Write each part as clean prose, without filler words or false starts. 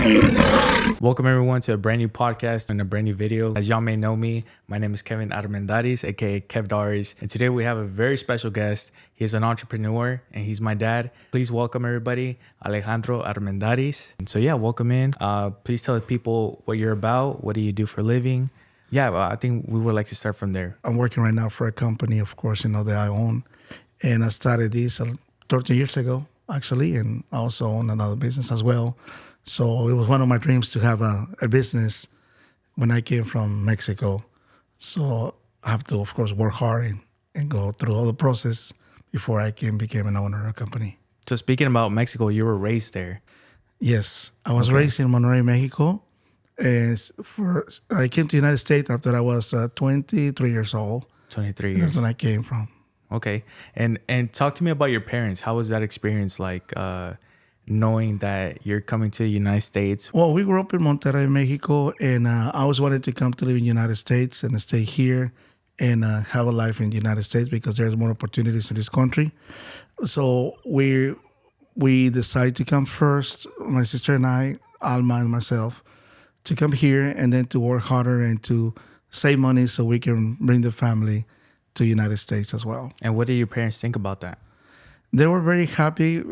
Welcome everyone to a brand new podcast and a brand new video. As y'all may know me, my name is Kevin Armendariz, aka Kevdariz, and today we have a very special guest. He is an entrepreneur and he's my dad. Please welcome everybody, Alejandro Armendariz. And so yeah, welcome in. Please tell the people what you're about. What do you do for a living? Yeah, well, I think we would like to start from there. I'm working right now for a company, of course, that I own, and I started this 13 years ago actually, and I also own another business as well. So it was one of my dreams to have a business when I came from Mexico. So I have to, of course, work hard and go through all the process before I can become an owner of a company. So speaking about Mexico, you were raised there. Yes, I was raised in Monterrey, Mexico. And I came to the United States after I was 23 years old. 23 years. That's when I came from. Okay. And talk to me about your parents. How was that experience like knowing that you're coming to the United States? Well, we grew up in Monterrey, Mexico, and I always wanted to come to live in the United States and stay here and have a life in the United States because there's more opportunities in this country. So we decided to come first, my sister and I, Alma and myself, to come here and then to work harder and to save money so we can bring the family to the United States as well. And what did your parents think about that? They were very happy.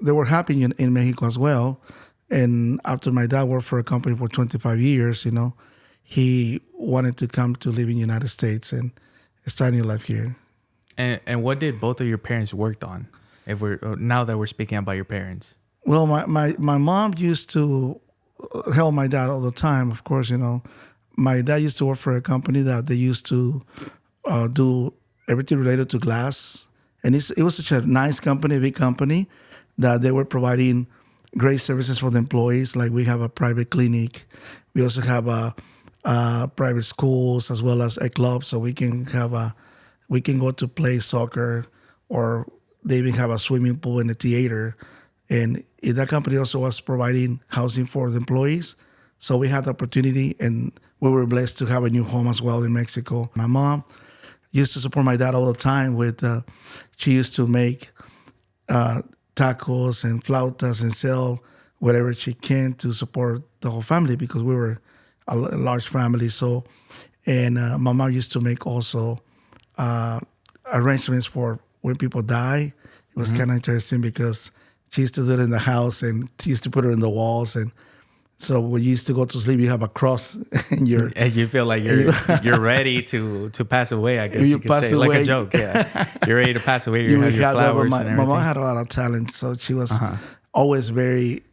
They were happy in Mexico as well. And after my dad worked for a company for 25 years, he wanted to come to live in the United States and start a new life here. And what did both of your parents worked on? Now that we're speaking about your parents. Well, my mom used to help my dad all the time. Of course, my dad used to work for a company that they used to do everything related to glass. And it was such a nice company, a big company, that they were providing great services for the employees. Like we have a private clinic. We also have private schools as well as a club. So we can go to play soccer, or they even have a swimming pool and a theater. And that company also was providing housing for the employees. So we had the opportunity, and we were blessed to have a new home as well in Mexico. My mom used to support my dad all the time she used to make tacos and flautas and sell whatever she can to support the whole family because we were a large family. So, and my mom used to make also arrangements for when people die. It was kind of interesting because she used to do it in the house and she used to put it in the walls. And so when you used to go to sleep, you have a cross and you feel like you're ready to pass away, I guess you could say. Like a joke, yeah. You're ready to pass away. You have your flowers and everything. My mom had a lot of talent, so she was always very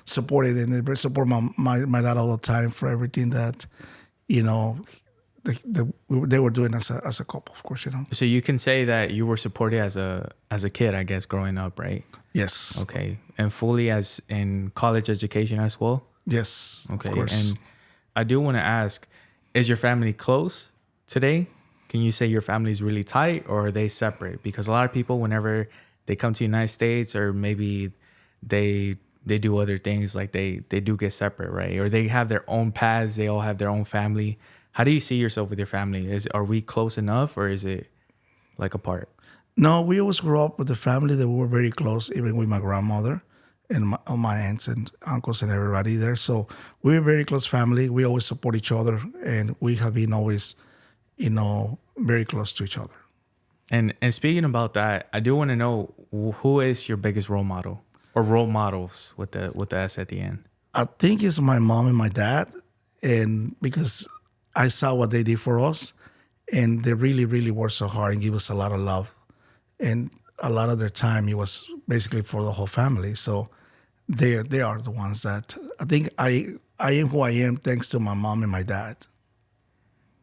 supportive and support my dad all the time for everything that, they were doing as a couple, of course, So you can say that you were supported as a kid, I guess, growing up, right? Yes. Okay. And fully as in college education as well? Yes. Okay. Of course. And I do want to ask, is your family close today? Can you say your family is really tight, or are they separate? Because a lot of people, whenever they come to the United States, or maybe they do other things, like they do get separate, right? Or they have their own paths. They all have their own family. How do you see yourself with your family? Are we close enough, or is it like apart? No, we always grew up with a family that we were very close, even with my grandmother and all my aunts and uncles and everybody there. So we're a very close family. We always support each other, and we have been always, very close to each other. And speaking about that, I do want to know, who is your biggest role model, or role models with the S at the end? I think it's my mom and my dad, and because I saw what they did for us, and they really, really worked so hard and give us a lot of love. And a lot of their time, it was basically for the whole family. So they are the ones that I think I am who I am thanks to my mom and my dad.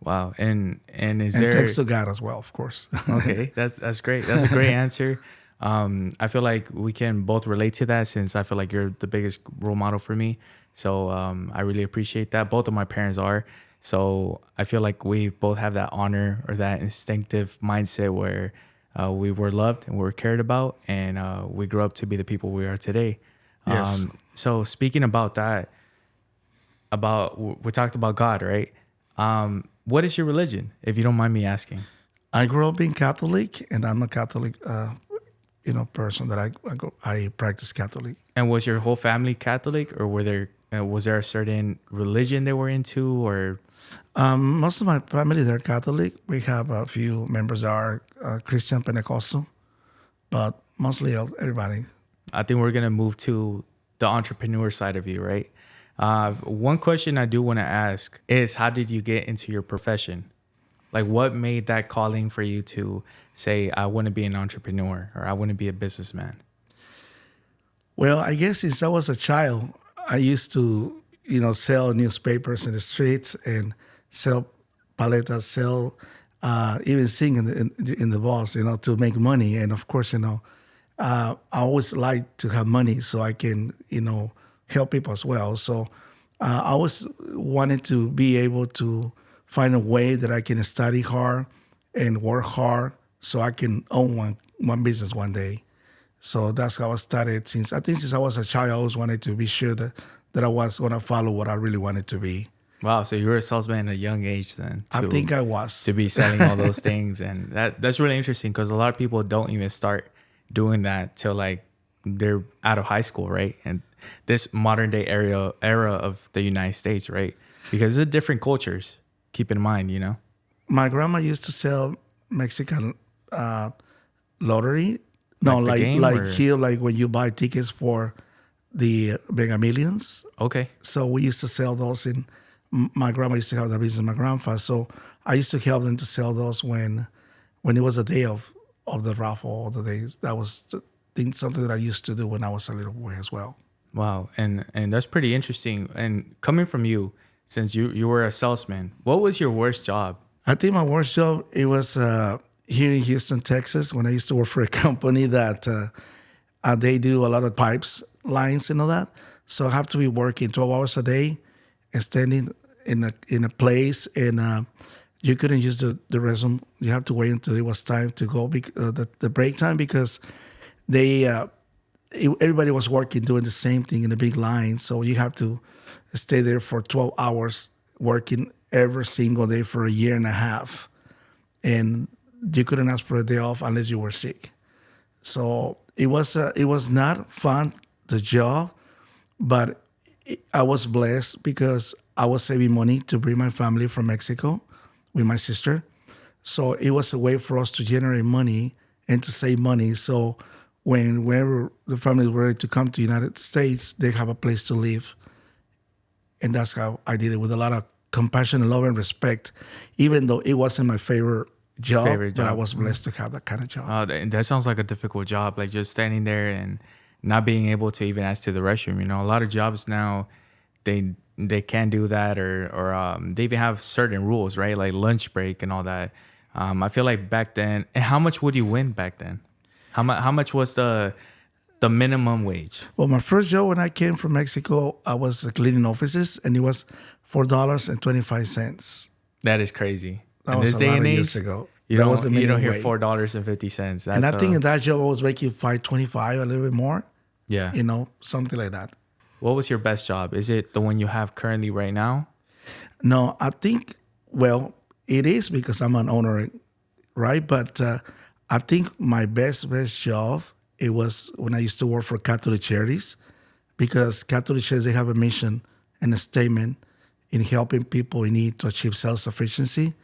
Wow. And thanks to God as well, of course. Okay, that's great. That's a great answer. I feel like we can both relate to that, since I feel like you're the biggest role model for me. So I really appreciate that. Both of my parents are. So I feel like we both have that honor, or that instinctive mindset where we were loved and we were cared about, and we grew up to be the people we are today. Yes. So speaking about that, we talked about God, right? What is your religion, if you don't mind me asking? I grew up being Catholic, and I'm a Catholic person that I practice Catholic. And was your whole family Catholic, or was there a certain religion they were into, or Most of my family, they're Catholic. We have a few members that are Christian Pentecostal, but mostly everybody. I think we're gonna move to the entrepreneur side of you, right? One question I do want to ask is, how did you get into your profession? Like, what made that calling for you to say, I want to be an entrepreneur or I want to be a businessman? Well, I guess since I was a child, I used to, sell newspapers in the streets and sell paletas, sell, even sing in the bars, to make money. And of course, I always like to have money so I can, help people as well. So I always wanted to be able to find a way that I can study hard and work hard so I can own one business one day. So that's how I started. Since I was a child, I always wanted to be sure that I was going to follow what I really wanted to be. Wow, so you were a salesman at a young age then. I think I was. To be selling all those things. And that's really interesting because a lot of people don't even start doing that till like they're out of high school, right? And this modern day era of the United States, right? Because it's different cultures. Keep in mind, My grandma used to sell Mexican lottery. No, here, like when you buy tickets for the Mega Millions. Okay. So we used to sell those my grandma used to have that business, my grandfather. So I used to help them to sell those when it was a day of the raffle, of the days. That was something that I used to do when I was a little boy as well. Wow. And that's pretty interesting. And coming from you, since you were a salesman, what was your worst job? I think my worst job, it was here in Houston, Texas, when I used to work for a company that they do a lot of pipes, lines and all that. So I have to be working 12 hours a day and standing in a place, and you couldn't use the restroom. You have to wait until it was time to go, the break time, because everybody was working, doing the same thing in a big line. So you have to stay there for 12 hours working every single day for a year and a half. And you couldn't ask for a day off unless you were sick. So it was not fun, the job, but I was blessed because I was saving money to bring my family from Mexico with my sister. So it was a way for us to generate money and to save money. So whenever the family were ready to come to the United States, they have a place to live. And that's how I did it, with a lot of compassion and love and respect, even though it wasn't my favorite job. But I was blessed to have that kind of job. That sounds like a difficult job, like just standing there and not being able to even ask to the restroom. A lot of jobs now, they can't do that, or they even have certain rules, right? Like lunch break and all that. I feel like back then, and how much would you win back then? How much was the minimum wage? Well, my first job when I came from Mexico, I was cleaning offices, and it was $4.25. That is crazy. That was a lot of years ago. You don't hear $4.50. And I think in that job I was making $5.25, a little bit more. Yeah. Something like that. What was your best job? Is it the one you have currently right now? No, I think, well, it is because I'm an owner, right? But I think my best job, it was when I used to work for Catholic Charities, because Catholic Charities, they have a mission and a statement in helping people in need to achieve self-sufficiency.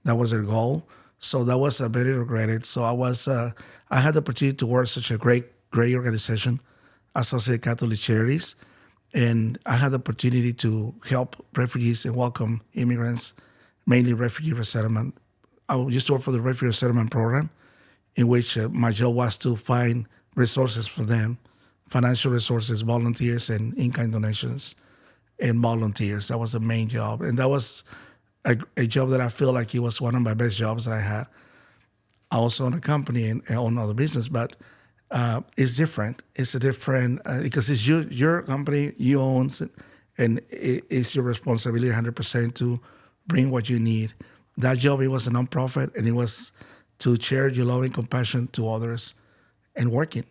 That was their goal. So that was very regretted. So I had the opportunity to work such a great organization, Associated Catholic Charities, and I had the opportunity to help refugees and welcome immigrants, mainly refugee resettlement. I used to work for the refugee resettlement program, in which my job was to find resources for them, financial resources, volunteers, and in-kind donations, and volunteers. That was the main job. And that was a job that I feel like it was one of my best jobs that I had. I also own a company and own other business, but it's different. It's a different, because it's your company, you own it, and it's your responsibility 100% to bring what you need. That job, it was a nonprofit, and it was to share your love and compassion to others and working.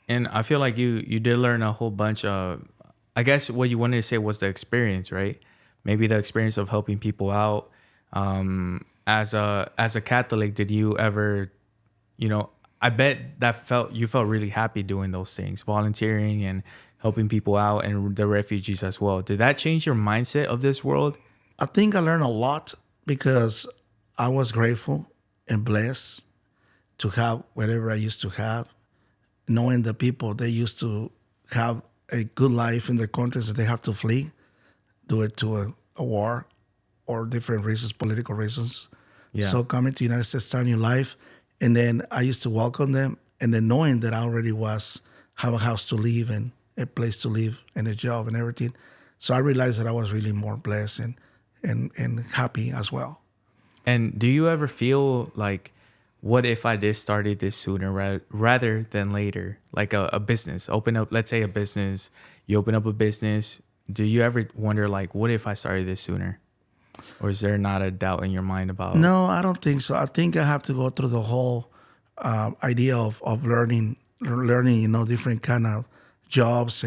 And I feel like you did learn a whole bunch of, I guess what you wanted to say was the experience, right? Maybe the experience of helping people out. As a Catholic, did you ever, I bet you felt really happy doing those things, volunteering and helping people out and the refugees as well. Did that change your mindset of this world? I think I learned a lot because I was grateful and blessed to have whatever I used to have, knowing the people they used to have a good life in their countries that they have to flee, do it to a war or different reasons, political reasons. Yeah. So coming to the United States, start a new life, and then I used to welcome them, and then knowing that I already have a house to live and a place to live and a job and everything. So I realized that I was really more blessed and happy as well. And do you ever feel like, what if I just started this sooner rather than later? Like a business, open up, let's say a business, you open up a business. Do you ever wonder, like, what if I started this sooner? Or is there not a doubt in your mind about? No, I don't think so. I think I have to go through the whole idea of learning, different kind of jobs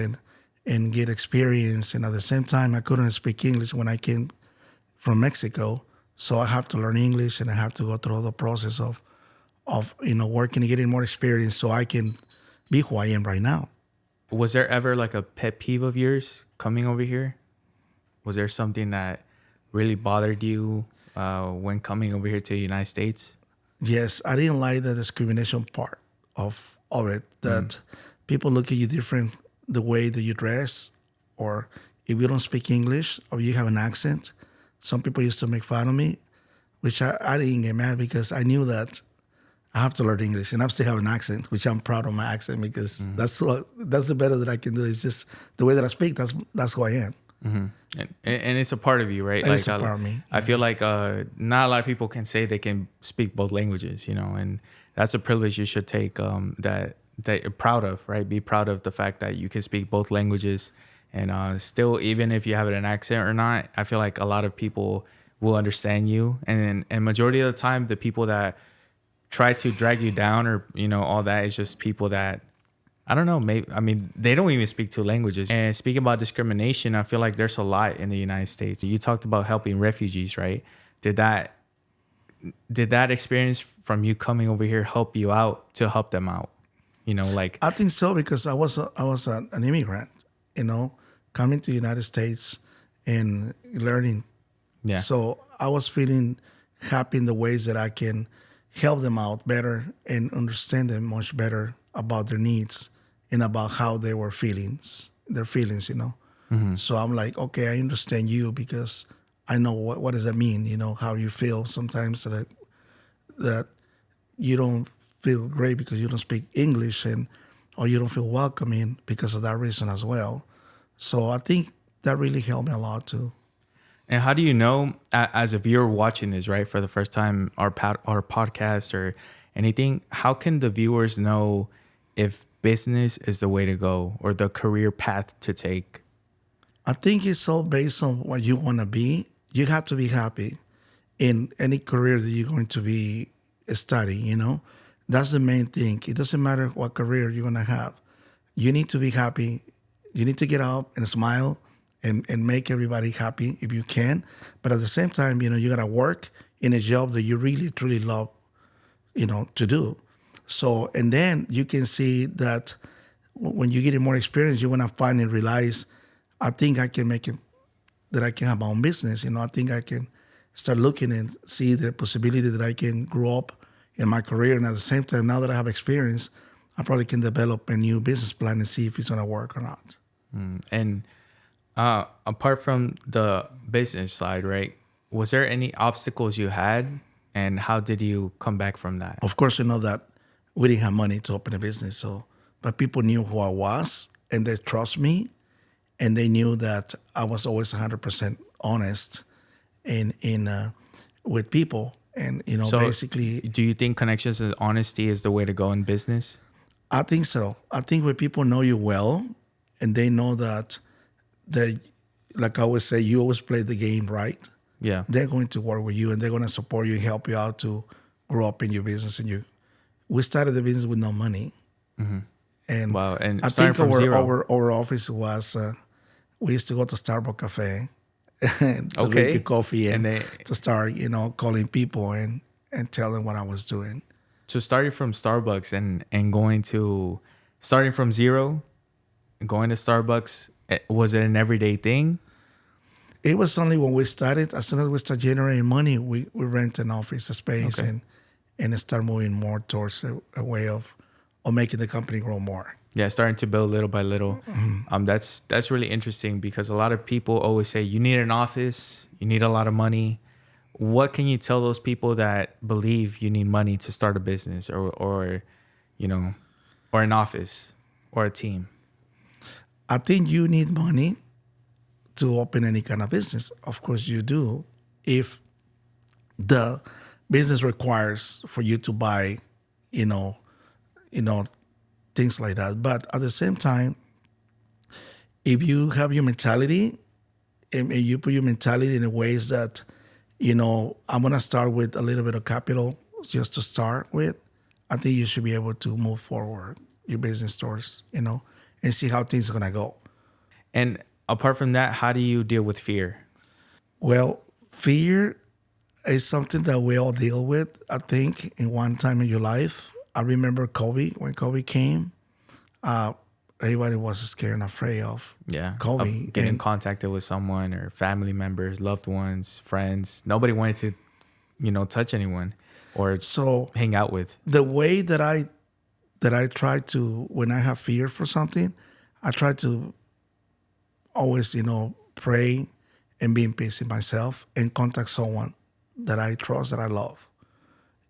and get experience. And at the same time, I couldn't speak English when I came from Mexico, so I have to learn English and I have to go through the process of working and getting more experience so I can be who I am right now. Was there ever like a pet peeve of yours coming over here? Was there something that really bothered you when coming over here to the United States? Yes, I didn't like the discrimination part of it, that people look at you different the way that you dress, or if you don't speak English or you have an accent. Some people used to make fun of me, which I didn't get mad because I knew that I have to learn English and I still have an accent, which I'm proud of my accent because that's the better that I can do. It's just the way that I speak. That's who I am. Mm-hmm. And it's a part of you, right? It's a part of me. I feel like not a lot of people can say they can speak both languages, and that's a privilege you should take that you're proud of, right? Be proud of the fact that you can speak both languages. And still, even if you have an accent or not, I feel like a lot of people will understand you. And majority of the time, the people that try to drag you down or, all that is just people that, I don't know, they don't even speak two languages. And speaking about discrimination, I feel like there's a lot in the United States. You talked about helping refugees, right? Did that experience from you coming over here help you out to help them out? I think so because I was an immigrant, coming to the United States and learning. Yeah. So I was feeling happy in the ways that I can help them out better and understand them much better about their needs and about how they were their feelings. Mm-hmm. So I'm like, okay, I understand you because I know what does that mean, how you feel sometimes that you don't feel great because you don't speak English or you don't feel welcoming because of that reason as well. So I think that really helped me a lot too. And how do you know, as a viewer watching this, right, for the first time, our podcast or anything, how can the viewers know if business is the way to go or the career path to take? I think it's all based on what you want to be. You have to be happy in any career that you're going to be studying, That's the main thing. It doesn't matter what career you're going to have. You need to be happy. You need to get up and smile and make everybody happy if you can. But at the same time, you got to work in a job that you really, truly love, to do. So, and then you can see that when you get more experience, you're going to finally realize, I think I can make it, that I can have my own business. I think I can start looking and see the possibility that I can grow up in my career. And at the same time, now that I have experience, I probably can develop a new business plan and see if it's going to work or not. And apart from the business side, right, was there any obstacles you had and how did you come back from that? Of course, that we didn't have money to open a business. But people knew who I was and they trust me. And they knew that I was always 100% honest with people. And, So basically, do you think connections and honesty is the way to go in business? I think so. I think when people know you well and they know that like I always say, you always play the game right. Yeah. They're going to work with you and they're going to support you, help you out to grow up in your business. We started the business with no money. Mm-hmm. And wow. And I starting think from zero. our office was, we used to go to Starbucks Cafe to Okay. drink a coffee and And they- to start, calling people and tell them what I was doing. So starting from Starbucks and going to starting from zero, going to Starbucks, was it an everyday thing? It was only when we started, as soon as we start generating money, we rent an office space Okay. and start moving more towards a way of making the company grow more. Yeah, starting to build little by little. That's really interesting because a lot of people always say you need an office, you need a lot of money. What can you tell those people that believe you need money to start a business or you know, or an office or a team? I think you need money to open any kind of business. Of course, you do. If the business requires for you to buy, you know, you know, things like that. But at the same time, if you have your mentality and you put your mentality in ways that, I'm gonna start with a little bit of capital just to start with, I think you should be able to move forward your business towards, and see how things are gonna go. And apart from that, how do you deal with fear? Well, fear is something that we all deal with, I think, in one time in your life. I remember COVID. When COVID came, uh, everybody was scared and afraid of Yeah. COVID. Getting And contacted with someone or family members, loved ones, friends. Nobody wanted to, touch anyone or so hang out with. the way that I try to, when I have fear for something, I try to always, pray and be in peace in myself and contact someone that I trust, that I love.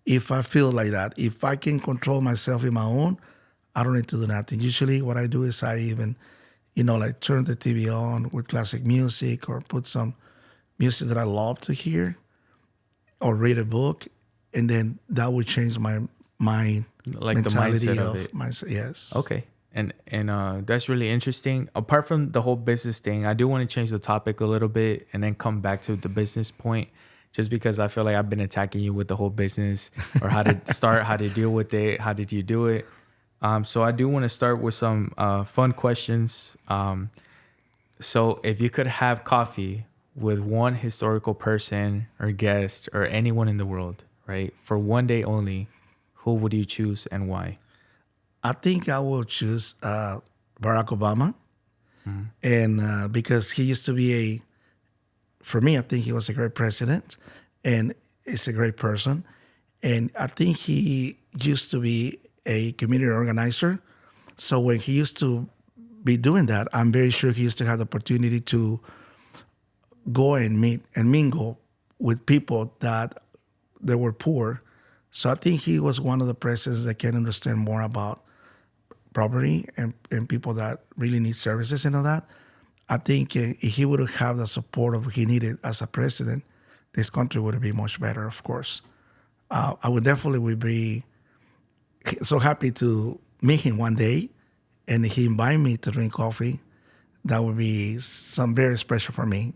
If I feel like that, if I can control myself in my own, I don't need to do nothing. Usually what I do is I even, like turn the TV on with classic music or put some music that I love to hear or read a book. And then that would change my Like the mentality mindset of of it. myself. Yes. Okay. And that's really interesting. Apart from the whole business thing, I do want to change the topic a little bit and then come back to the business point, just because I feel like I've been attacking you with the whole business or how to start, how to deal with it, how did you do it. So I do want to start with some fun questions. So if you could have coffee with one historical person or guest or anyone in the world, right, for one day only, who would you choose and why? I think I will choose Barack Obama. And because he used to be for me, I think he was a great president and is a great person. And I think he used to be a community organizer. So when he used to be doing that, I'm very sure he used to have the opportunity to go and meet and mingle with people that they were poor. So I think he was one of the presidents that can understand more about property and people that really need services and all that. I think if he would have the support of he needed as a president, this country would be much better, of course. I would be so happy to meet him one day and he invite me to drink coffee. That would be some very special for me.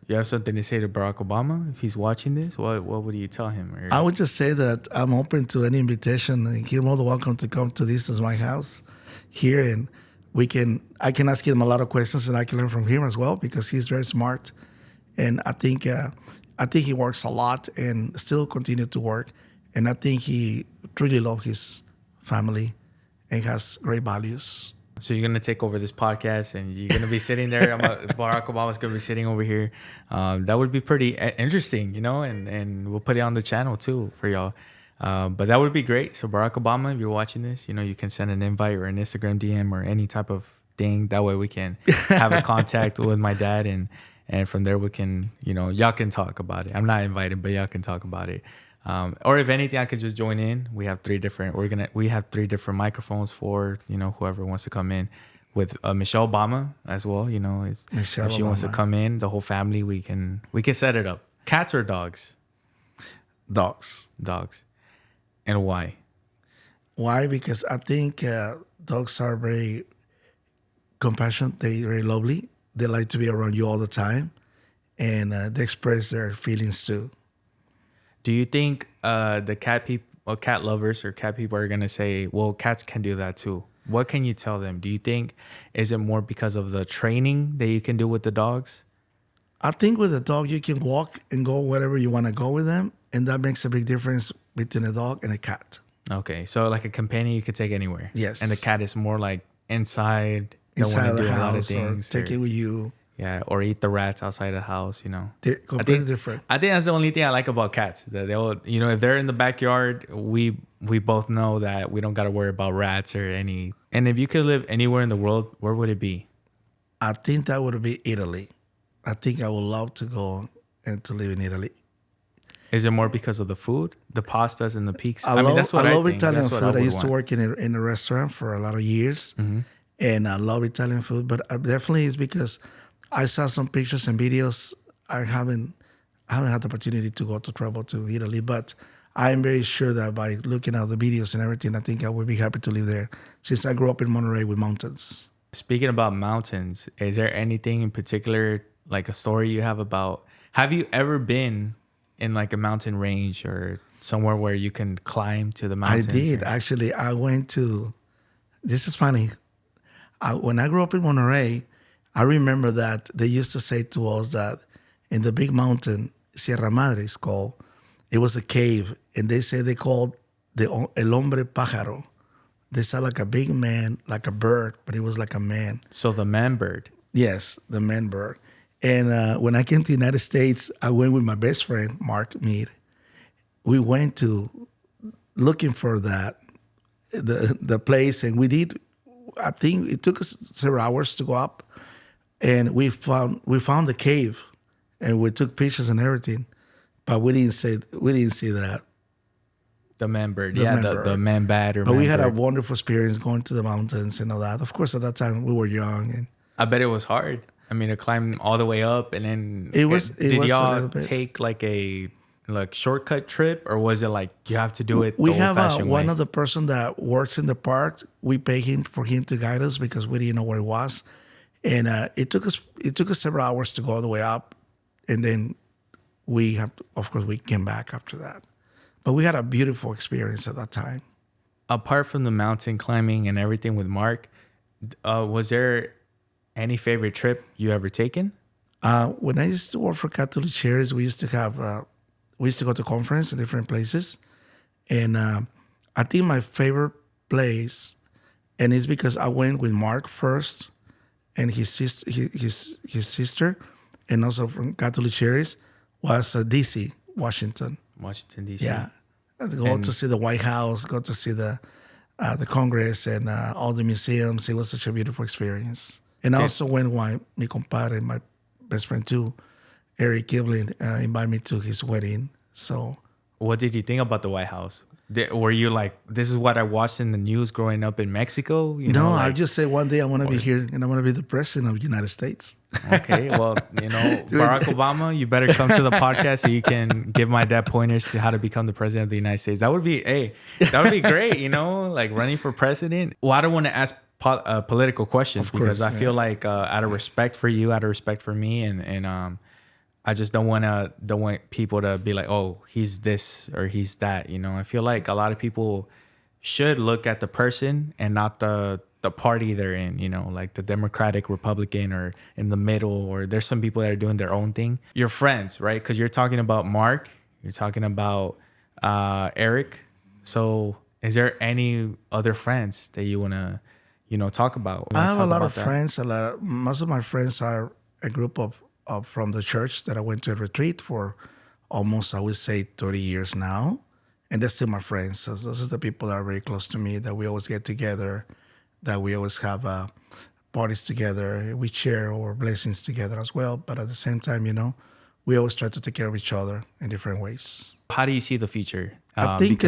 You have something to say to Barack Obama if he's watching this? What would you tell him? I would just say that I'm open to any invitation. And you're more than welcome to come to this as my house here, and I can ask him a lot of questions, and I can learn from him as well because he's very smart, and I think he works a lot and still continue to work, and I think he truly loves his family and has great values. So you're gonna take over this podcast, and you're gonna be sitting there. Barack Obama's gonna be sitting over here. That would be pretty interesting, and we'll put it on the channel too for y'all. But that would be great. So Barack Obama, if you're watching this, you can send an invite or an Instagram DM or any type of thing. That way we can have a contact with my dad, and from there we can, y'all can talk about it. I'm not invited, but y'all can talk about it. Or if anything, I could just join in. We have three different microphones for, whoever wants to come in with Michelle Obama as well. Michelle if she wants to Obama. come in, the whole family, we can set it up. Cats or dogs? Dogs. Dogs. And why? Why? Because I think dogs are very compassionate. They're very lovely. They like to be around you all the time, and they express their feelings too. Do you think the cat lovers or cat people are gonna say, well, cats can do that too? What can you tell them? Do you think is it more because of the training that you can do with the dogs? I think with a dog, you can walk and go wherever you want to go with them, and that makes a big difference between a dog and a cat. Okay, so like a companion you could take anywhere. Yes. And the cat is more like inside. Don't Inside want of to the do a lot of house or things. take it with you. Yeah, or eat the rats outside the house. They're I completely think different. I think that's the only thing I like about cats. That they'll, if they're in the backyard, we both know that we don't got to worry about rats or any. And if you could live anywhere in the world, where would it be? I think that would be Italy. I think I would love to go and to live in Italy. Is it more because of the food, the pastas and the pizzas? I love, that's what I love think. Italian That's what food. I would used to want. work in a restaurant for a lot of years, and I love Italian food. But definitely it's because I saw some pictures and videos. I haven't had the opportunity to go to travel to Italy, but I am very sure that by looking at the videos and everything, I think I would be happy to live there since I grew up in Monterey with mountains. Speaking about mountains, is there anything in particular, like a story you have about? Have you ever been in like a mountain range or somewhere where you can climb to the mountains? I did. Actually, I went to, this is funny. When I grew up in Monterey, I remember that they used to say to us that in the big mountain, Sierra Madre is called, it was a cave, and they say they called El Hombre Pájaro. They saw like a big man, like a bird, but it was like a man. So the man bird. Yes, the man bird. And when I came to the United States, I went with my best friend, Mark Mead. We went to looking for the place, and we did. I think it took us several hours to go up, and we found the cave, and we took pictures and everything, but we didn't see that. The man bird. The man bird. The man bat or But man we had a bird. wonderful experience going to the mountains and all that. Of course, at that time we were young, and I bet it was hard. I mean, to climb all the way up and then It was did a y'all little bit. take like a shortcut trip, or was it like you have to do it we the have old-fashioned one way? of the person that works in the park. We pay him for him to guide us because we didn't know where it was, and it took us several hours to go all the way up, and then of course we came back after that. But we had a beautiful experience at that time. Apart from the mountain climbing and everything with Mark, was there any favorite trip you ever taken? When I used to work for Catholic Charities, we used to go to conference in different places, and I think my favorite place, and it's because I went with Mark first, and his sister, and also from Catholic Charities, was D.C., Washington. Washington D.C. Yeah, go to see the White House, go to see the Congress and all the museums. It was such a beautiful experience. And I also went with mi compadre, my best friend too, Eric Kibling, invited me to his wedding. So, What did you think about the White House? Were you like, this is what I watched in the news growing up in Mexico? I just say one day I want to be here and I want to be the president of the United States. Okay, well, Barack Obama, you better come to the podcast so you can give my dad pointers to how to become the president of the United States. That would be great, like running for president. Well, I don't want to ask political questions because I feel like out of respect for you, out of respect for me, and I just don't want people to be like, oh, he's this or he's that. I feel like a lot of people should look at the person and not the party they're in, like the Democratic, Republican, or in the middle, or there's some people that are doing their own thing. Your friends, right? Because you're talking about Mark, you're talking about Eric. So is there any other friends that you want to, talk about? I have a lot of friends. Most of my friends are a group of from the church that I went to a retreat for almost, I would say, 30 years now. And they're still my friends. So those are the people that are very close to me, that we always get together, that we always have parties together. We share our blessings together as well. But at the same time, we always try to take care of each other in different ways. How do you see the future? I think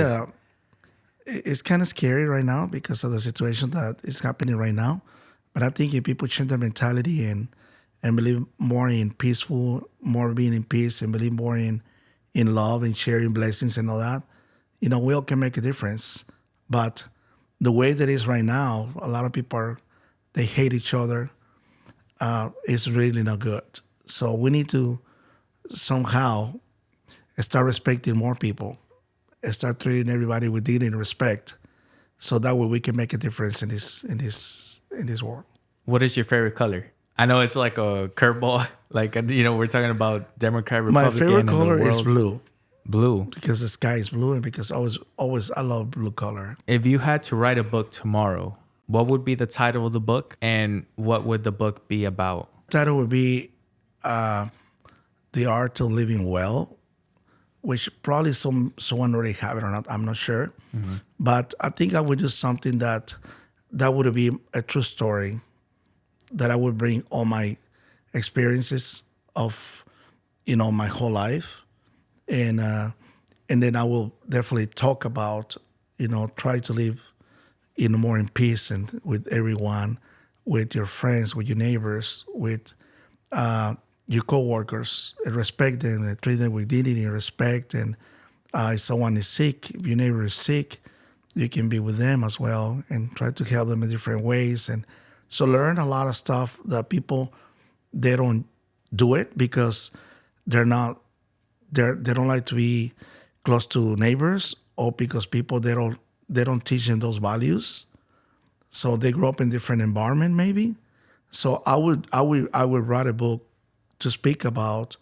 it's kind of scary right now because of the situation that is happening right now. But I think if people change their mentality and believe more in more being in peace, and believe more in love and sharing blessings and all that, we all can make a difference. But the way that it is right now, a lot of people they hate each other. It's really not good. So we need to somehow start respecting more people and start treating everybody with dignity and respect. So that way we can make a difference in this world. What is your favorite color? I know it's like a curveball. Like, we're talking about Democrat, Republican. My favorite color is blue. Blue. because the sky is blue and because always I love blue color. If you had to write a book tomorrow, what would be the title of the book and what would the book be about? Title would be The Art of Living Well, which probably someone already have it or not. I'm not sure. But I think I would do something that would be a true story, that I would bring all my experiences of, my whole life. And then I will definitely talk about, try to live, more in peace and with everyone, with your friends, with your neighbors, with your coworkers, and respect them and treat them with dignity and respect. And if someone is sick, if your neighbor is sick, you can be with them as well and try to help them in different ways. And so learn a lot of stuff that people, they don't do it because they don't like to be close to neighbors, or because people, they don't teach them those values. So they grow up in different environment maybe. So I would write a book to speak about,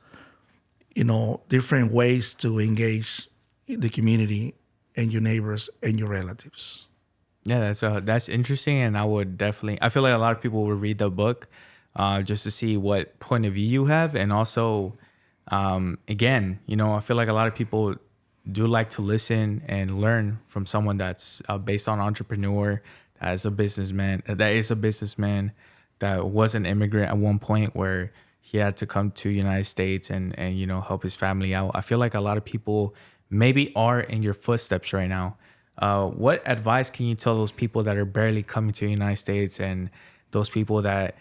different ways to engage the community and your neighbors and your relatives. Yeah, that's interesting, and I feel like a lot of people will read the book just to see what point of view you have, and also, again, I feel like a lot of people do like to listen and learn from someone that's based on entrepreneur, that is a businessman, that was an immigrant at one point where he had to come to United States and help his family out. I feel like a lot of people maybe are in your footsteps right now. What advice can you tell those people that are barely coming to the United States, and those people that,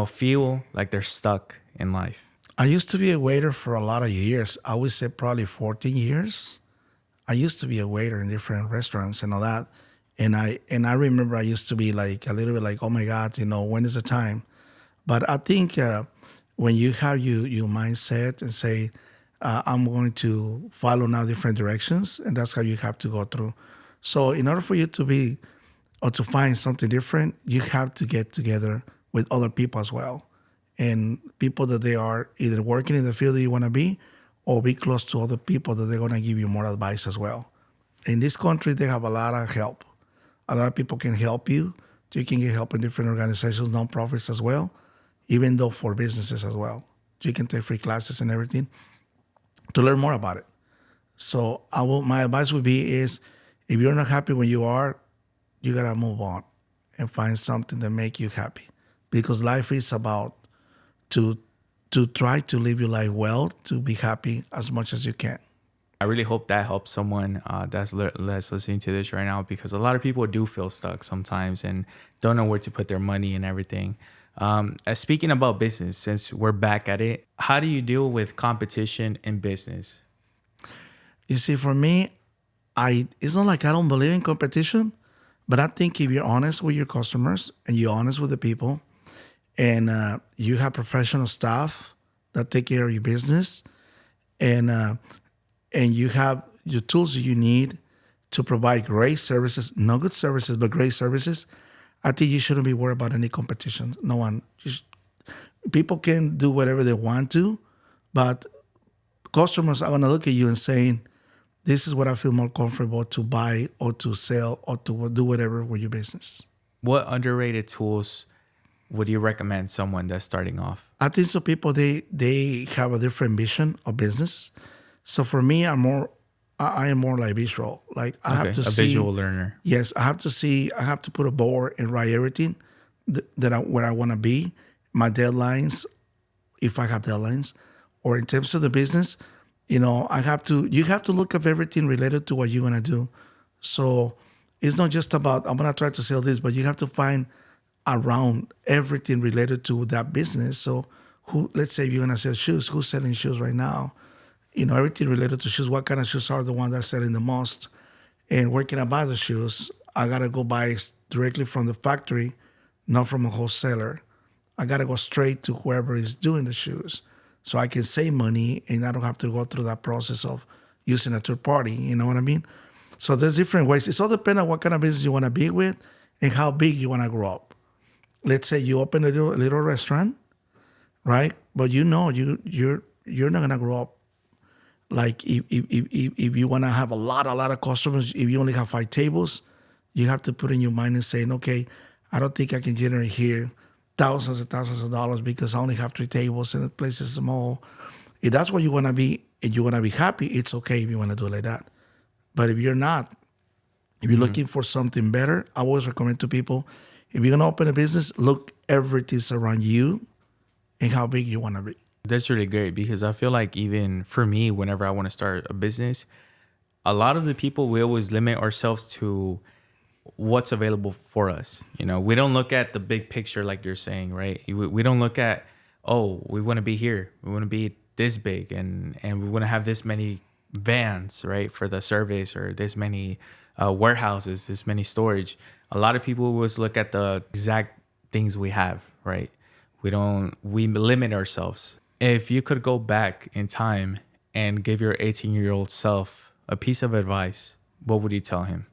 feel like they're stuck in life? I used to be a waiter for a lot of years. I would say probably 14 years. I used to be a waiter in different restaurants and all that. And I remember I used to be like a little bit like, oh my God, when is the time? But I think when you have your mindset and say, I'm going to follow now different directions, and that's how you have to go through. So in order for you to be or to find something different, you have to get together with other people as well. And people that they are either working in the field that you want to be, or be close to other people that they're going to give you more advice as well. In this country, they have a lot of help. A lot of people can help you. You can get help in different organizations, nonprofits as well, even though for businesses as well. You can take free classes and everything to learn more about it. So my advice would be is, if you're not happy where you are, you got to move on and find something that make you happy. Because life is about to try to live your life well, to be happy as much as you can. I really hope that helps someone that's listening to this right now, because a lot of people do feel stuck sometimes and don't know where to put their money and everything. Speaking about business, since we're back at it, how do you deal with competition in business? You see, for me, it's not like I don't believe in competition, but I think if you're honest with your customers and you're honest with the people, and you have professional staff that take care of your business, and you have the tools that you need to provide great services, not good services, but great services, I think you shouldn't be worried about any competition. No one. People can do whatever they want to, but customers are going to look at you and saying, this is what I feel more comfortable to buy or to sell or to do whatever with your business. What underrated tools would you recommend someone that's starting off? I think so people, they have a different vision of business. So for me, I am more like visual. Like I have to see. A visual learner. Yes, I have to put a board and write everything where I want to be, my deadlines, if I have deadlines, or in terms of the business, you have to look up everything related to what you're gonna do. So it's not just about I'm gonna try to sell this, but you have to find around everything related to that business. So let's say you're gonna sell shoes, who's selling shoes right now? Everything related to shoes. What kind of shoes are the ones that are selling the most? And where can I buy the shoes? I got to go buy directly from the factory, not from a wholesaler. I got to go straight to whoever is doing the shoes, so I can save money and I don't have to go through that process of using a third party. You know what I mean? So there's different ways. It's all depends on what kind of business you want to be with and how big you want to grow up. Let's say you open a little restaurant, right? But you're not going to grow up Like if you want to have a lot of customers, if you only have 5 tables, you have to put in your mind and saying, okay, I don't think I can generate here thousands and thousands of dollars because I only have 3 tables and the place is small. If that's what you want to be and you want to be happy, it's okay if you want to do it like that. But if you're not, if you're looking for something better, I always recommend to people, if you're going to open a business, look everything's around you and how big you want to be. That's really great because I feel like even for me, whenever I want to start a business, a lot of the people, we always limit ourselves to what's available for us. We don't look at the big picture like you're saying, right? We don't look at, oh, we want to be here. We want to be this big and we want to have this many vans, right, for the service, or this many warehouses, this many storage. A lot of people always look at the exact things we have, right? We limit ourselves. If you could go back in time and give your 18-year-old self a piece of advice, what would you tell him?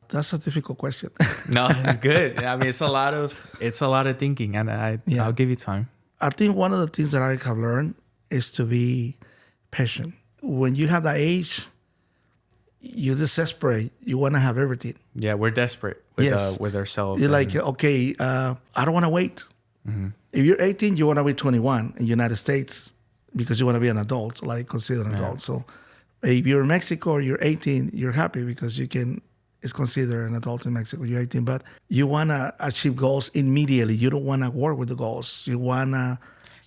That's a difficult question. No, it's good. I mean, it's a lot of thinking, and I'll give you time. I think one of the things that I have learned is to be patient. When you have that age, you're desperate. You want to have everything. Yeah, we're desperate with ourselves. You're like, okay, I don't want to wait. Mm-hmm. If you're 18, you want to be 21 in the United States because you want to be an adult, like considered an adult. So if you're in Mexico or you're 18, you're happy because it's considered an adult in Mexico. You're 18, but you want to achieve goals immediately. You don't want to work with the goals. You want to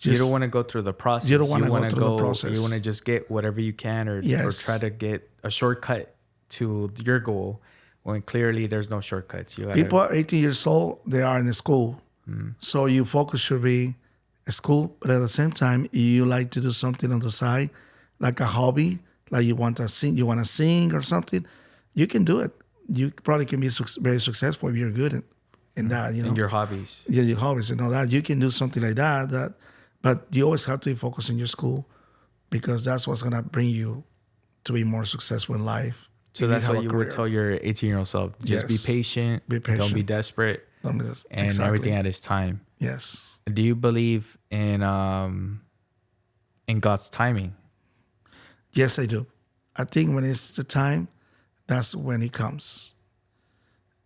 you don't want to go through the process. You don't want to go through the process. You want to just get whatever you can or try to get a shortcut to your goal when clearly there's no shortcuts. People are 18 years old, they are in school. So your focus should be school, but at the same time, you like to do something on the side, like a hobby, like you want to sing or something. You can do it. You probably can be very successful if you're good in that. In your hobbies. Yeah, your hobbies and all that. You can do something like that. But you always have to be focused on your school because that's what's gonna bring you to be more successful in life. So that's what you would tell your 18-year-old self. Just be patient. Don't be desperate. And everything at its time. Yes. Do you believe in God's timing? Yes, I do. I think when it's the time, that's when it comes.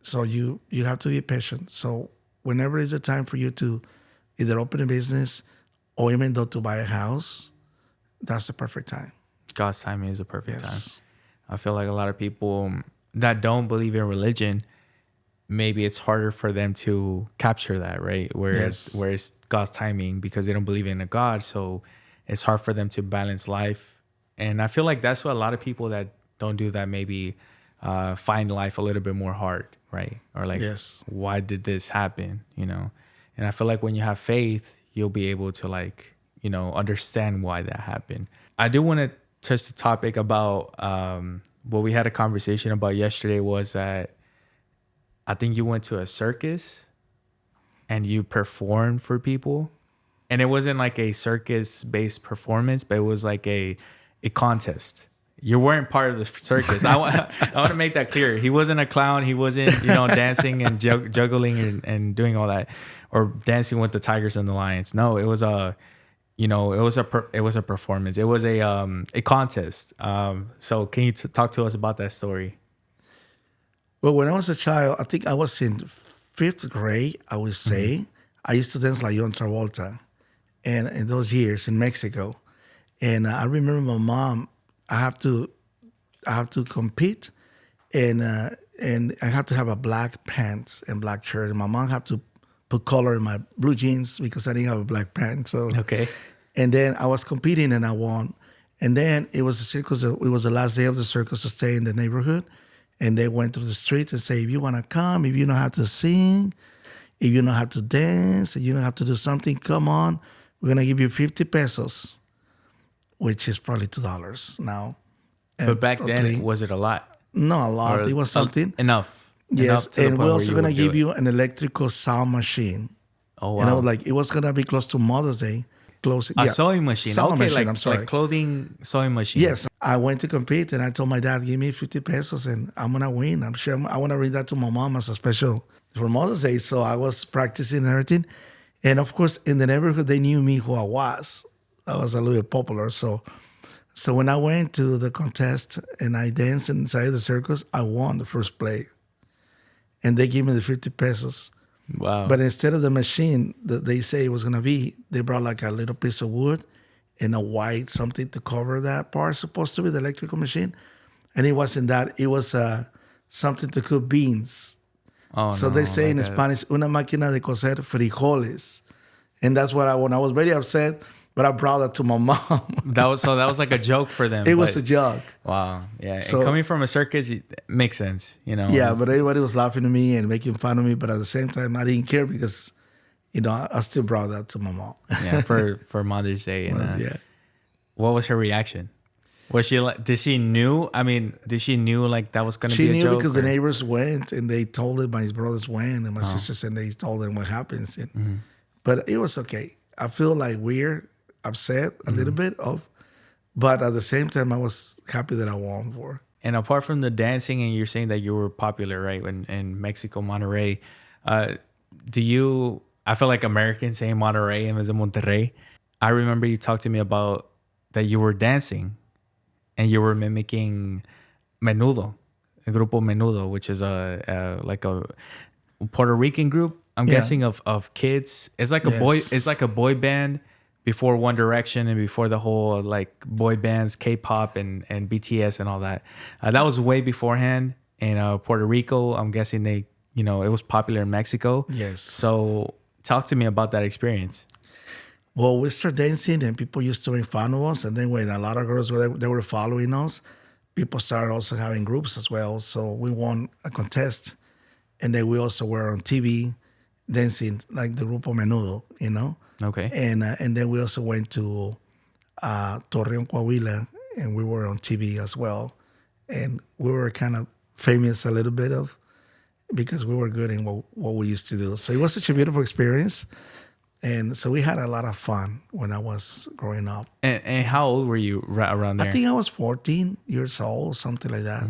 So you have to be patient. So whenever it's the time for you to either open a business or even though to buy a house, that's the perfect time. God's timing is the perfect time. I feel like a lot of people that don't believe in religion, maybe it's harder for them to capture that, right? Whereas God's timing, because they don't believe in a God, so it's hard for them to balance life. And I feel like that's what a lot of people that don't do that maybe find life a little bit more hard, right? Or like, why did this happen? And I feel like when you have faith, you'll be able to understand why that happened. I do want to touch the topic about what we had a conversation about yesterday was that I think you went to a circus and you performed for people. And it wasn't like a circus-based performance, but it was like a contest. You weren't part of the circus. I want to make that clear. He wasn't a clown. He wasn't, dancing and juggling and doing all that, or dancing with the tigers and the lions. No, it was a performance. It was a contest. So can you talk to us about that story? Well, when I was a child, I think I was in 5th grade, I would say. I used to dance like John Travolta, and in those years in Mexico. And I remember my mom. I have to compete, and I have to have a black pants and black shirt. And my mom had to put color in my blue jeans because I didn't have a black pants. So okay. And then I was competing and I won. And then it was a circus. It was the last day of the circus to stay in the neighborhood. And they went through the streets and say, if you want to come, if you know how to sing, if you know how to dance, if you know how to do something, come on. We're going to give you 50 pesos, which is probably $2 now. But back then, was it a lot? No, a lot. It was something. Enough. Yes, and we're also going to give you an electrical sound machine. Oh, wow. And I was like, it was going to be close to Mother's Day. Sewing machine. Sewing okay, machine, I'm sorry. Like clothing sewing machine. Yes. I went to compete and I told my dad, give me 50 pesos and I'm going to win. I'm sure I want to bring that to my mom as a special for Mother's Day. So I was practicing and everything. And of course, in the neighborhood, they knew me who I was. I was a little popular. So So when I went to the contest and I danced inside the circus, I won the first place. And they gave me the 50 pesos. Wow. But instead of the machine that they say it was going to be, they brought like a little piece of wood and a white something to cover that part, supposed to be the electrical machine. And it wasn't that. It was something to cook beans. Oh, So no, they say in like Spanish, una máquina de cocer frijoles. And that's what when I was very upset, but I brought that to my mom. that was like a joke for them. It was a joke. Wow. Yeah. So- and coming from a circus, it makes sense, you know. Yeah, It's- but everybody was laughing at me and making fun of me. But at the same time, I didn't care because, I still brought that to my mom. yeah, for Mother's Day. And, Yeah. what was her reaction? Was she like? Did she knew like that was gonna She be a knew joke? because or- the neighbors went and they told it. My brothers went and my sisters and they told them what happens. And, But it was okay. I feel like weird, upset a little bit but at the same time, I was happy that I won for. And apart from the dancing, and you're saying that you were popular, right, in Mexico, Monterrey, do you? I feel like Americans saying Monterrey and in Monterrey. I remember you talked to me about that you were dancing, and you were mimicking Menudo, el grupo Menudo, which is like a Puerto Rican group. I'm Yeah. guessing of kids. It's like a boy. Yes. It's like a boy band before One Direction and before the whole like boy bands, K-pop and BTS and all that. That was way beforehand in Puerto Rico. I'm guessing it was popular in Mexico. Yes. So talk to me about that experience. Well, we started dancing and people used to make fun of us. And then when a lot of girls they were following us, people started also having groups as well. So we won a contest. And then we also were on TV dancing like the Grupo Menudo, Okay. And then we also went to Torreon, Coahuila, and we were on TV as well. And we were kind of famous a little bit because we were good in what we used to do. So it was such a beautiful experience. And so we had a lot of fun when I was growing up. And how old were you around there? I think I was 14 years old, something like that.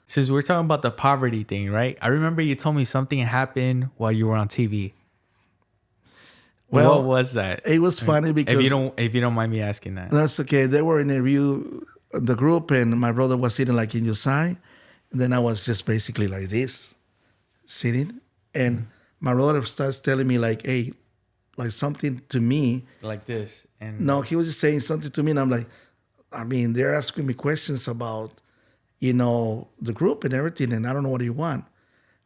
Since we're talking about the poverty thing, right? I remember you told me something happened while you were on TV. Well, what was that? It was funny because if you don't mind me asking that. that's okay. They were in a review, the group, and my brother was sitting like in your side. And then I was just basically like this, sitting. And my brother starts telling me like, hey, like something to me. Like this. And No, he was just saying something to me. And I'm like, they're asking me questions about, the group and everything. And I don't know what you want.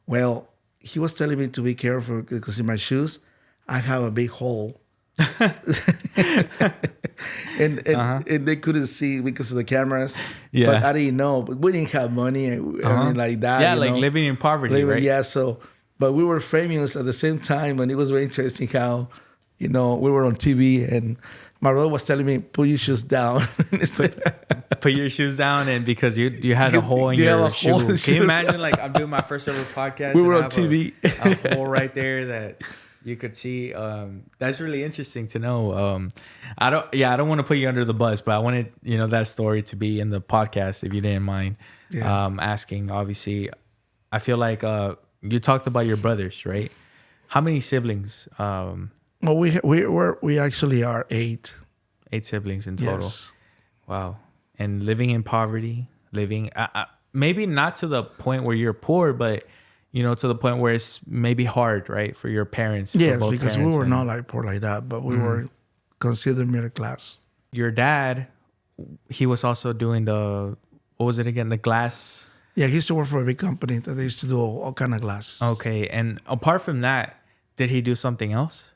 Well, he was telling me to be careful because in my shoes, I have a big hole. and they couldn't see because of the cameras. Yeah. But I didn't know. But we didn't have money. Like that. Yeah, like living in poverty, right? Yeah, so, but we were famous at the same time. And it was very interesting how, we were on TV and my brother was telling me, put your shoes down. Put your shoes down, and because you had a hole in You have your a hole in shoe. the Can you shoes. imagine, like, I'm doing my first ever podcast. We and were I on have TV. A hole right there that you could see. That's really interesting to know. I don't want to put you under the bus, but I wanted that story to be in the podcast if you didn't mind. Yeah. Asking. Obviously, I feel like you talked about your brothers, right? How many siblings? Well, we actually are 8. 8 siblings in total. Yes. Wow. And living in poverty, maybe not to the point where you're poor, but to the point where it's maybe hard, right, for your parents. For Yes, both because we parents were and not like poor like that, but we were considered middle class. Your dad, he was also doing what was it again? The glass. Yeah, he used to work for a big company that they used to do all kind of glass. Okay. And apart from that, did he do something else?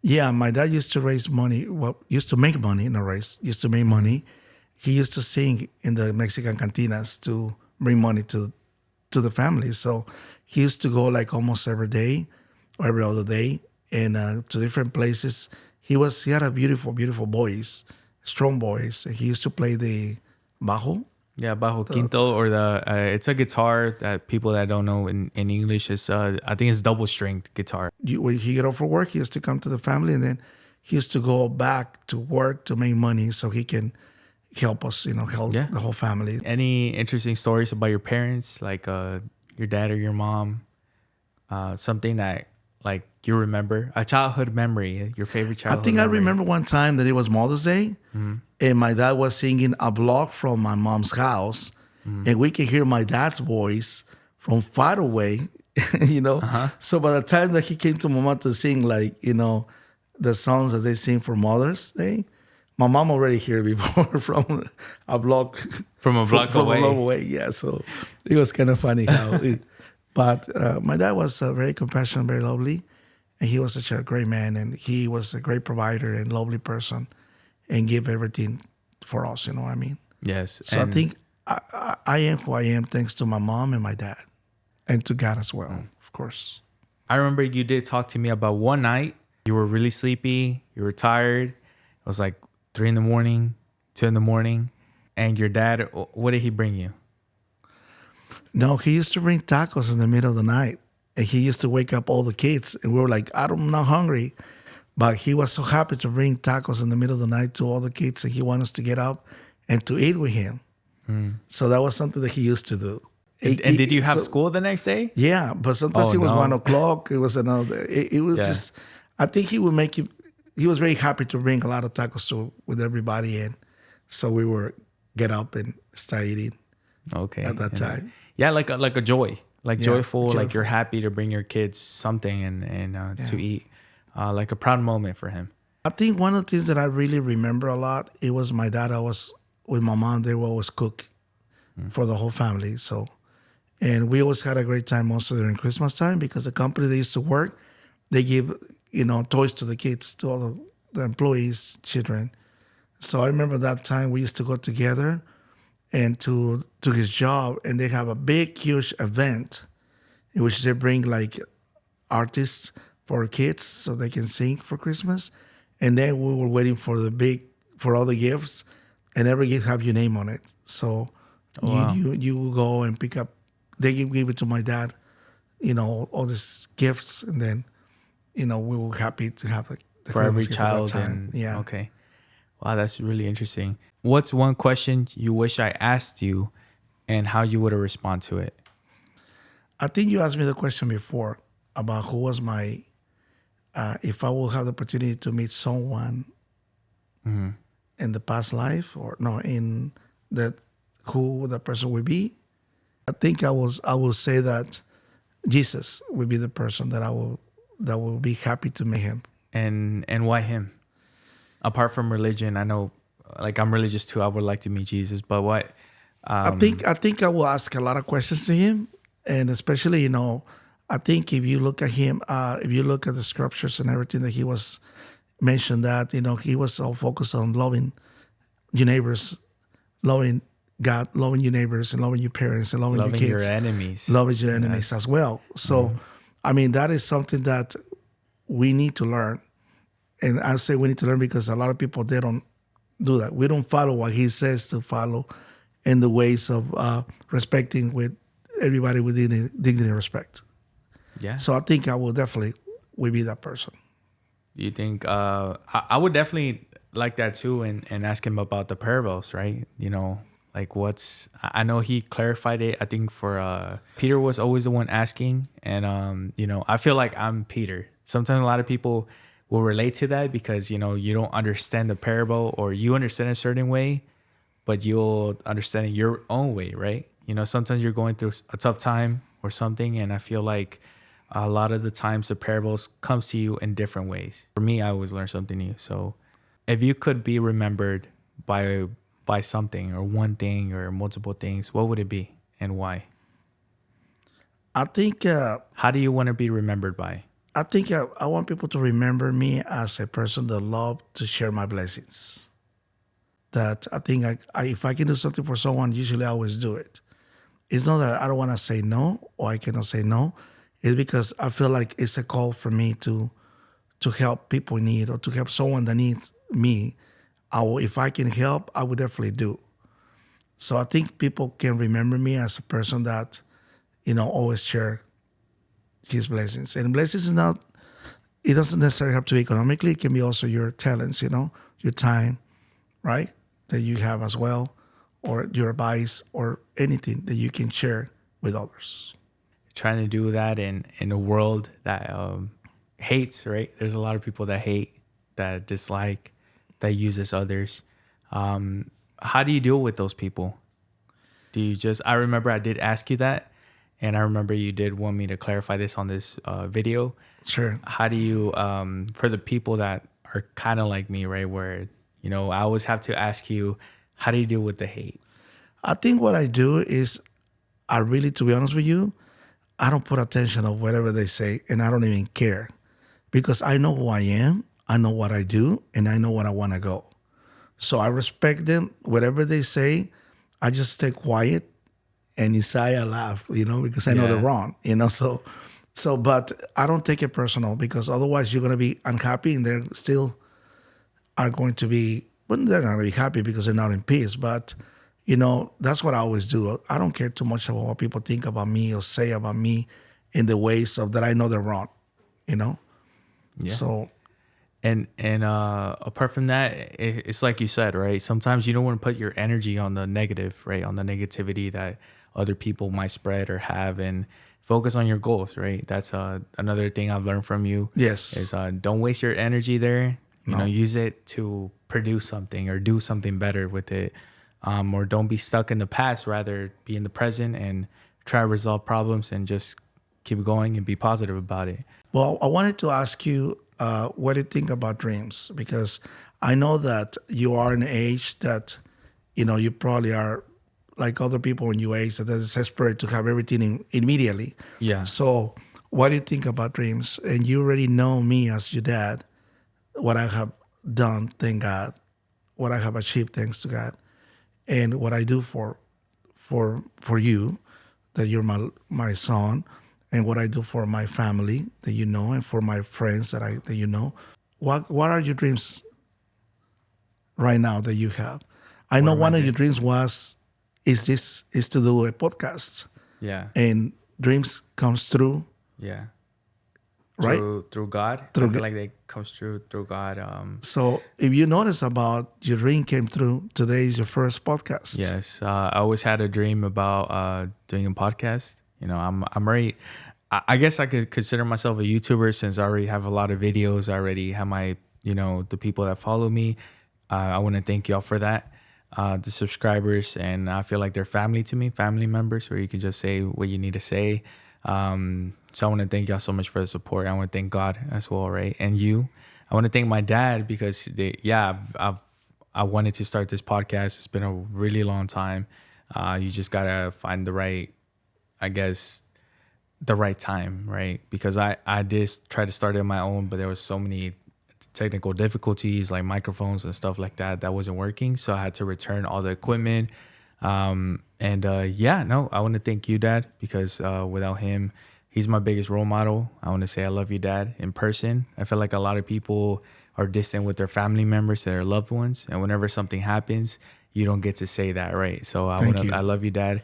Yeah, my dad used to raise money. Well, used to make money in a race. Used to make money. He used to sing in the Mexican cantinas to bring money to the family. So he used to go like almost every day or every other day and to different places. He had a beautiful, beautiful voice, strong voice. He used to play the bajo. Yeah, bajo quinto, or it's a guitar that people that don't know in English is I think it's double stringed guitar. When he get off for work, he used to come to the family, and then he used to go back to work to make money so he can help us, help the whole family. Any interesting stories about your parents, like your dad or your mom? Something that like you remember, a childhood memory, your favorite childhood I think memory. I remember one time that it was Mother's Day, and my dad was singing a block from my mom's house, and we can hear my dad's voice from far away, you know. So by the time that he came to my mom to sing, like, you know, the songs that they sing for Mother's Day, my mom already heard it before from a block From a block from away. a block away. Yeah, so it was kind of funny how. But my dad was very compassionate, very lovely, and he was such a great man, and he was a great provider and lovely person, and give everything for us. You know what I mean? Yes. So I think I am who I am thanks to my mom and my dad, and to God as well, of course. I remember you did talk to me about one night. You were really sleepy. You were tired. It was like 3 a.m, 2 a.m, and your dad. What did he bring you? No, he used to bring tacos in the middle of the night, and he used to wake up all the kids, and we were like, I'm not hungry. But he was so happy to bring tacos in the middle of the night to all the kids, and he wanted us to get up and to eat with him. So that was something that he used to do. And did you have school the next day? Yeah, but sometimes it was 1 o'clock. It was another. It was just. I think he would make you. He was very happy to bring a lot of tacos with everybody, and so we were get up and start eating. Okay. At that time. Yeah, like a joy, joyful, joyful. like you're happy to bring your kids something and to eat, like a proud moment for him. I think one of the things that I really remember a lot, it was my dad. I was with my mom. They would always cook for the whole family. So, and we always had a great time also during Christmas time, because the company they used to work, they give, you know, toys to the kids, to all the employees, children. So I remember that time we used to go together and to his job, and they have a big, huge event in which they bring like artists for kids so they can sing for Christmas. And then we were waiting for for all the gifts, and every gift have your name on it. So you will go and pick up. They give it to my dad, you know, all these gifts, and then, you know, we were happy to have the For every Christmas gift at that child. time. And Yeah. okay. Wow, that's really interesting. What's one question you wish I asked you, and how you would have responded to it? I think you asked me the question before about who was my, if I will have the opportunity to meet someone in the past life, or no, in that, who the person would be. I think I will say that Jesus would be the person that will be happy to meet him. And why him? Apart from religion, I know, like, I'm religious too. I would like to meet Jesus, but what? I think I will ask a lot of questions to him, and especially, you know, I think if you look at him, if you look at the scriptures and everything that he was mentioned, that, you know, he was all focused on loving your neighbors, loving God, loving your neighbors, and loving your parents, and loving your kids, your enemies, loving your enemies as well. So, I mean, that is something that we need to learn, and I say we need to learn because a lot of people, they don't do that. We don't follow what he says to follow, in the ways of respecting with everybody with dignity and respect. Yeah. So I think I will definitely be that person. Do you think I would definitely like that too, and ask him about the parables, right? You know, like I know he clarified it. I think for Peter was always the one asking, and you know, I feel like I'm Peter. Sometimes a lot of people will relate to that because, you know, you don't understand the parable, or you understand a certain way, but you'll understand it your own way, right? You know, sometimes you're going through a tough time or something, and I feel like a lot of the times the parables comes to you in different ways. For me, I always learn something new. So if you could be remembered by something, or one thing, or multiple things, what would it be and why? I think How do you want to be remembered by? I want people to remember me as a person that loved to share my blessings. That I think if I can do something for someone, usually I always do it. It's not that I don't want to say no, or I cannot say no. It's because I feel like it's a call for me to help people in need, or to help someone that needs me. If I can help, I would definitely do. So I think people can remember me as a person that, you know, always share his blessings. And blessings is not, it doesn't necessarily have to be economically. It can be also your talents, you know, your time, right? That you have as well, or your advice, or anything that you can share with others. Trying to do that in a world that hates, right? There's a lot of people that hate, that dislike, that uses others. How do you deal with those people? Do you just, I remember I did ask you that, and I remember you did want me to clarify this on this video. Sure. How do you, for the people that are kind of like me, right? Where, I always have to ask you, how do you deal with the hate? I think what I do is I really, to be honest with you, I don't put attention of whatever they say, and I don't even care because I know who I am, I know what I do, and I know where I want to go. So I respect them. Whatever they say, I just stay quiet and inside I laugh, because I know they're wrong, but I don't take it personal because otherwise you're going to be unhappy and they're still are going to be, well, they're not going to be happy because they're not in peace. But, that's what I always do. I don't care too much about what people think about me or say about me in the ways of that I know they're wrong, Yeah. So. And apart from that, it's like you said, right? Sometimes you don't want to put your energy on the negative, right? On the negativity that other people might spread or have, and focus on your goals, right? That's another thing I've learned from you. Yes. Is don't waste your energy there. No. Use it to produce something or do something better with it. Or don't be stuck in the past. Rather be in the present and try to resolve problems and just keep going and be positive about it. Well, I wanted to ask you, what do you think about dreams? Because I know that you are in an age that, you probably are like other people in your age that are desperate to have everything immediately. Yeah. So what do you think about dreams? And you already know me as your dad, what I have done, thank God, what I have achieved, thanks to God, and what I do for you, that you're my son, and what I do for my family that and for my friends that you know. What are your dreams right now that you have? I know one of your dreams is to do a podcast. Yeah. And dreams comes through. Yeah. Right? Through God. I feel like they comes through God. So if you notice about your dream came through, today is your first podcast. Yes. I always had a dream about doing a podcast. I'm already, I guess I could consider myself a YouTuber since I already have a lot of videos. I already have my, the people that follow me. I want to thank y'all for that. The subscribers, and I feel like they're family to me, family members, where you can just say what you need to say. So I want to thank y'all so much for the support. I want to thank God as well, right? And you. I want to thank my dad because I wanted to start this podcast. It's been a really long time. You just gotta find the right time, right? Because I did try to start it on my own, but there was so many technical difficulties like microphones and stuff like that wasn't working. So I had to return all the equipment. I want to thank you, Dad, because without him, he's my biggest role model. I want to say I love you, Dad, in person. I feel like a lot of people are distant with their family members, their loved ones, and whenever something happens, you don't get to say that, right? So I love you, Dad.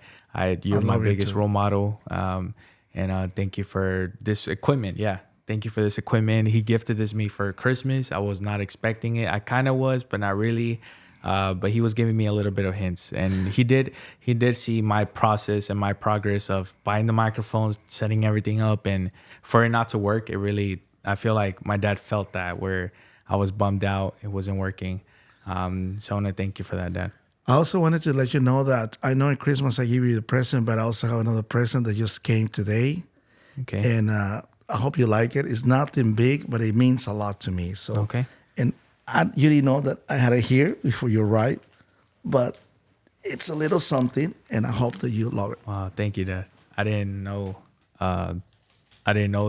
You're my biggest role model. And thank you for this equipment. Yeah. Thank you for this equipment. He gifted this me for Christmas. I was not expecting it. I kind of was, but not really. But he was giving me a little bit of hints, and he did see my process and my progress of buying the microphones, setting everything up, and for it not to work, I feel like my dad felt that, where I was bummed out, it wasn't working. So I want to thank you for that, Dad. I also wanted to let you know that I know at Christmas I give you the present, but I also have another present that just came today. Okay. And I hope you like it. It's nothing big, but it means a lot to me. So okay. And you didn't know that I had it here before you arrived, but it's a little something, and I hope that you love it. Wow, thank you, Dad. I didn't know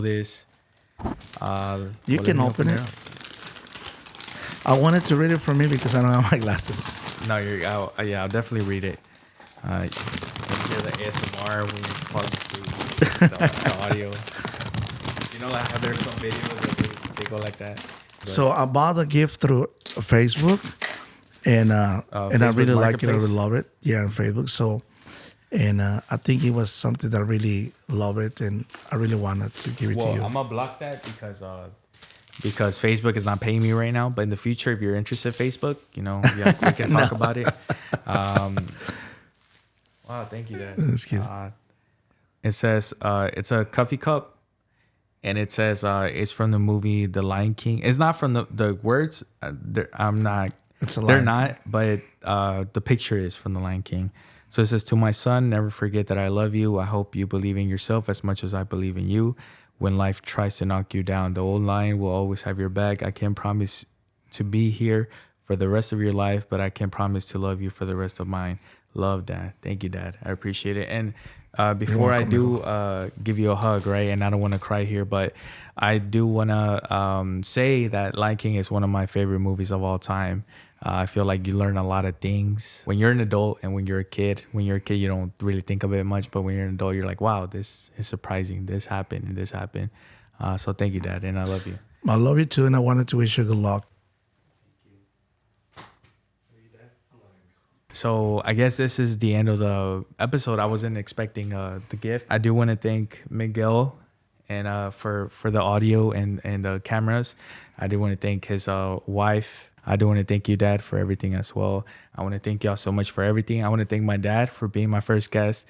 this. You can open it. I wanted to read it for me because I don't have my glasses. No, I'll definitely read it. You can hear the ASMR when you fall asleep. the audio. Like how there's some videos that they go like that. But so I bought a gift through Facebook, and I really like it. I really love it. Yeah, on Facebook. So, and I think it was something that I really love it, and I really wanted to give it to you. I'm gonna block that because Facebook is not paying me right now. But in the future, if you're interested in Facebook, we can talk about it. Wow, thank you, Dad. It says it's a coffee cup. And it says it's from the movie The Lion King. It's not from the words. I'm not It's a They're Lion King. not, but the picture is from the Lion King. So it says, to my son, never forget that I love you. I hope you believe in yourself as much as I believe in you. When life tries to knock you down, the old lion will always have your back. I can't promise to be here for the rest of your life, but I can promise to love you for the rest of mine. Love, Dad. Thank you, Dad. I appreciate it. And before I do give you a hug, right, and I don't want to cry here, but I do want to say that Lion King is one of my favorite movies of all time. I feel like you learn a lot of things when you're an adult and when you're a kid. When you're a kid, you don't really think of it much, but when you're an adult, you're like, wow, this is surprising. This happened and this happened. So thank you, Dad, and I love you. I love you too, and I wanted to wish you good luck. So I guess this is the end of the episode. I wasn't expecting the gift. I do want to thank Miguel and for the audio and the cameras. I do want to thank his wife. I do want to thank you, Dad, for everything as well. I want to thank y'all so much for everything. I want to thank my dad for being my first guest.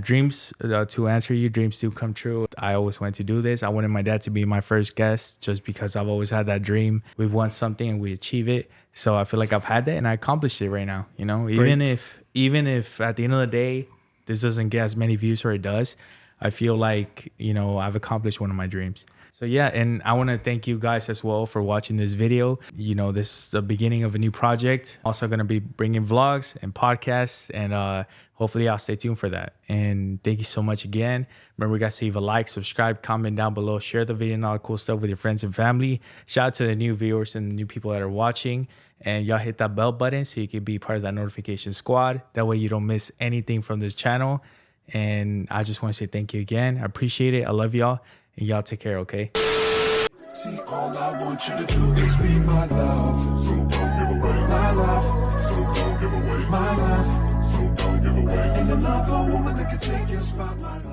Dreams, to answer you, dreams do come true. I always wanted to do this. I wanted my dad to be my first guest just because I've always had that dream. We want something and we achieve it. So I feel like I've had that and I accomplished it right now. You know, even if at the end of the day, this doesn't get as many views or it does, I feel like, you know, I've accomplished one of my dreams. So yeah, and I want to thank you guys as well for watching this video. You know, this is the beginning of a new project. Also going to be bringing vlogs and podcasts, and hopefully I'll stay tuned for that. And thank you so much again. Remember, guys, to leave a like, subscribe, comment down below, share the video and all the cool stuff with your friends and family. Shout out to the new viewers and the new people that are watching. And y'all hit that bell button so you can be part of that notification squad. That way you don't miss anything from this channel. And I just want to say thank you again. I appreciate it. I love y'all. And y'all take care, okay? See, all I want you to do is be my love. So don't give away my love. So don't give away my love. So don't give away. Ain't another woman that can take your spot, my love.